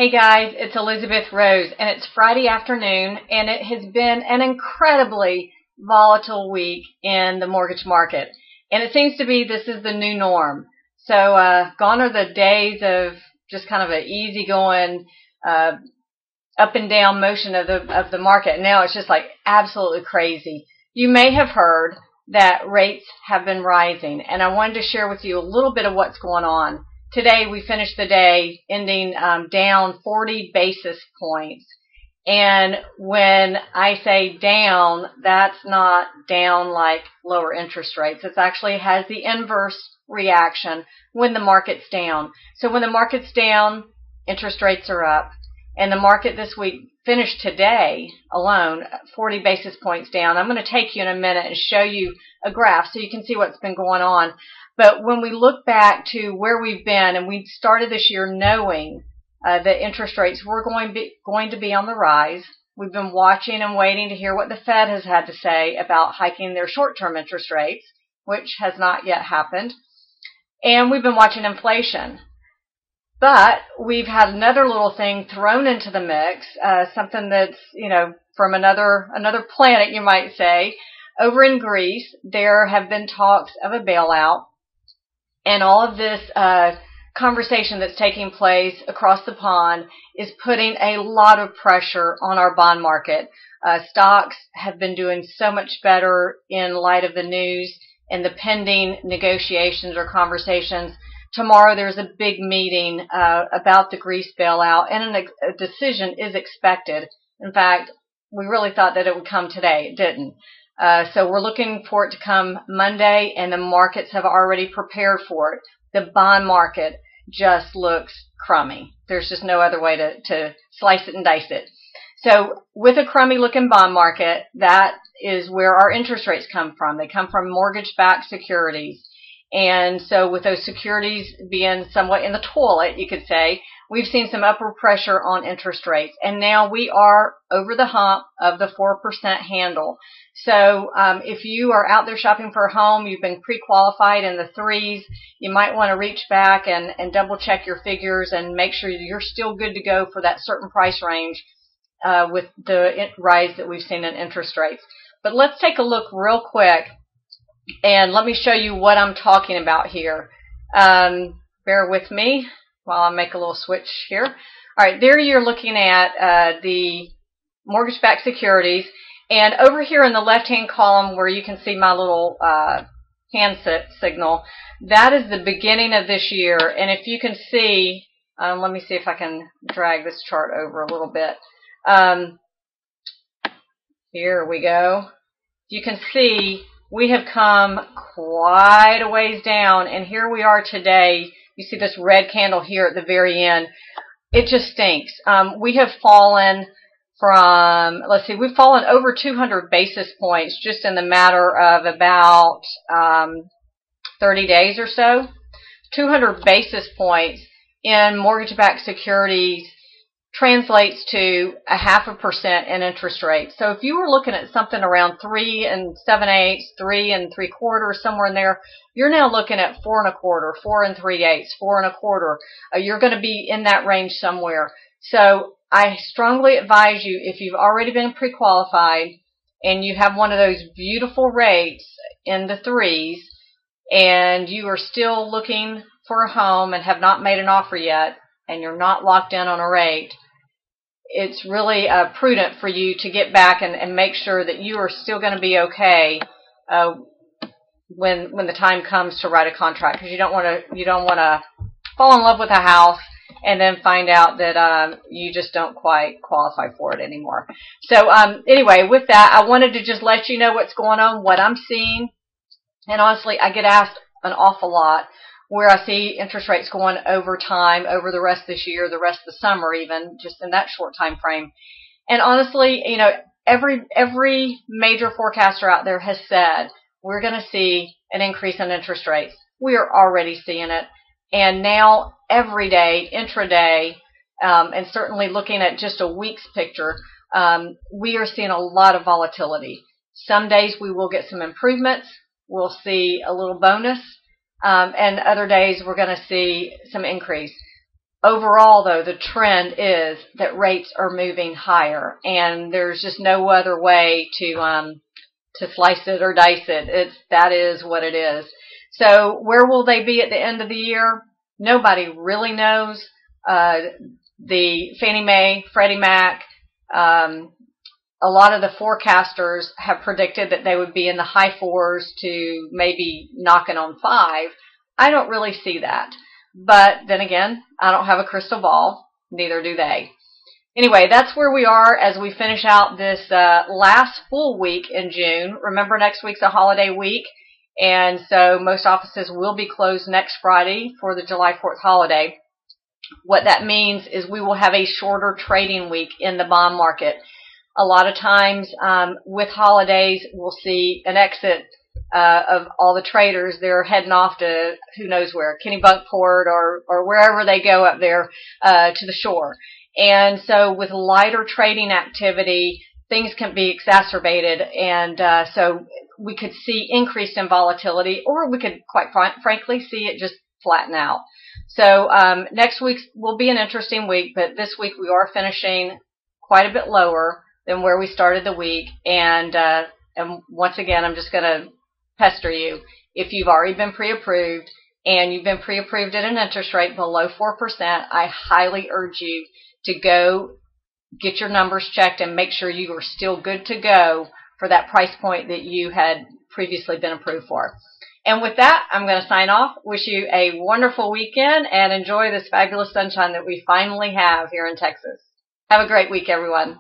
Hey guys, it's Elizabeth Rose, and it's Friday afternoon, and it has been an incredibly volatile week in the mortgage market. And it seems to be this is the new norm. So gone are the days of just kind of an easygoing up and down motion of the market. Now it's just like absolutely crazy. You may have heard that rates have been rising, and I wanted to share with you a little bit of what's going on. Today we finished the day ending down 40 basis points. And when I say down, that's not down like lower interest rates. It actually has the inverse reaction when the market's down. So when the market's down, interest rates are up. And the market this week finished today alone 40 basis points down. I'm going to take you in a minute and show you a graph so you can see what's been going on. But when we look back to where we've been, and we started this year knowing that interest rates were going to be on the rise, we've been watching and waiting to hear what the Fed has had to say about hiking their short-term interest rates, which has not yet happened. And we've been watching inflation. But we've had another little thing thrown into the mix, something that's, from another planet, you might say. Over in Greece, there have been talks of a bailout. And all of this conversation that's taking place across the pond is putting a lot of pressure on our bond market. Stocks have been doing so much better in light of the news and the pending negotiations or conversations. Tomorrow there's a big meeting about the Greece bailout, and a decision is expected. In fact, we really thought that it would come today. It didn't. So we're looking for it to come Monday, and the markets have already prepared for it. The bond market just looks crummy. There's just no other way to slice it and dice it. So with a crummy looking bond market, that is where our interest rates come from. They come from mortgage-backed securities. And so with those securities being somewhat in the toilet, you could say, we've seen some upward pressure on interest rates. And now we are over the hump of the 4% handle. So if you are out there shopping for a home, you've been pre-qualified in the threes, you might want to reach back and double check your figures and make sure you're still good to go for that certain price range with the rise that we've seen in interest rates. But let's take a look real quick. And let me show you what I'm talking about here. Bear with me while I make a little switch here. All right, there you're looking at the mortgage-backed securities. And over here in the left-hand column where you can see my little hand signal, that is the beginning of this year. And if you can see, let me see if I can drag this chart over a little bit. Here we go. You can see we have come quite a ways down, and here we are today. You see this red candle here at the very end. It just stinks. We have fallen from, we've fallen over 200 basis points just in the matter of about 30 days or so. 200 basis points in mortgage-backed securities translates to 0.5% in interest rate. So if you were looking at something around 3 7/8, 3 3/4, somewhere in there, you're now looking at 4 1/4, 4 3/8, 4 1/4. You're going to be in that range somewhere. So I strongly advise you, if you've already been pre-qualified and you have one of those beautiful rates in the threes, and you are still looking for a home and have not made an offer yet, and you're not locked in on a rate, it's really prudent for you to get back and make sure that you are still going to be okay when the time comes to write a contract, because you don't want to fall in love with a house and then find out that you just don't quite qualify for it anymore. So anyway, with that, I wanted to just let you know what's going on, what I'm seeing. And honestly, I get asked an awful lot where I see interest rates going over time, over the rest of this year, the rest of the summer even, just in that short time frame. And honestly, every major forecaster out there has said we're going to see an increase in interest rates. We are already seeing it. And now every day, intraday, and certainly looking at just a week's picture, we are seeing a lot of volatility. Some days we will get some improvements. We'll see a little bonus. And other days we're going to see some increase. Overall, though, the trend is that rates are moving higher, and there's just no other way to slice it or dice it. That is what it is. So where will they be at the end of the year? Nobody really knows. The Fannie Mae, Freddie Mac, a lot of the forecasters have predicted that they would be in the high 4s to maybe knocking on 5. I don't really see that. But then again, I don't have a crystal ball. Neither do they. Anyway, that's where we are as we finish out this last full week in June. Remember, next week's a holiday week, and so most offices will be closed next Friday for the July 4th holiday. What that means is we will have a shorter trading week in the bond market. A lot of times with holidays, we'll see an exit of all the traders. They're heading off to who knows where, Kennebunkport or wherever they go up there to the shore. And so with lighter trading activity, things can be exacerbated, and so we could see increase in volatility, or we could quite frankly see it just flatten out. So next week will be an interesting week, but this week we are finishing quite a bit lower than where we started the week. And once again, I'm just going to pester you. If you've already been pre-approved and you've been pre-approved at an interest rate below 4%, I highly urge you to go get your numbers checked and make sure you are still good to go for that price point that you had previously been approved for. And with that, I'm going to sign off. Wish you a wonderful weekend and enjoy this fabulous sunshine that we finally have here in Texas. Have a great week, everyone.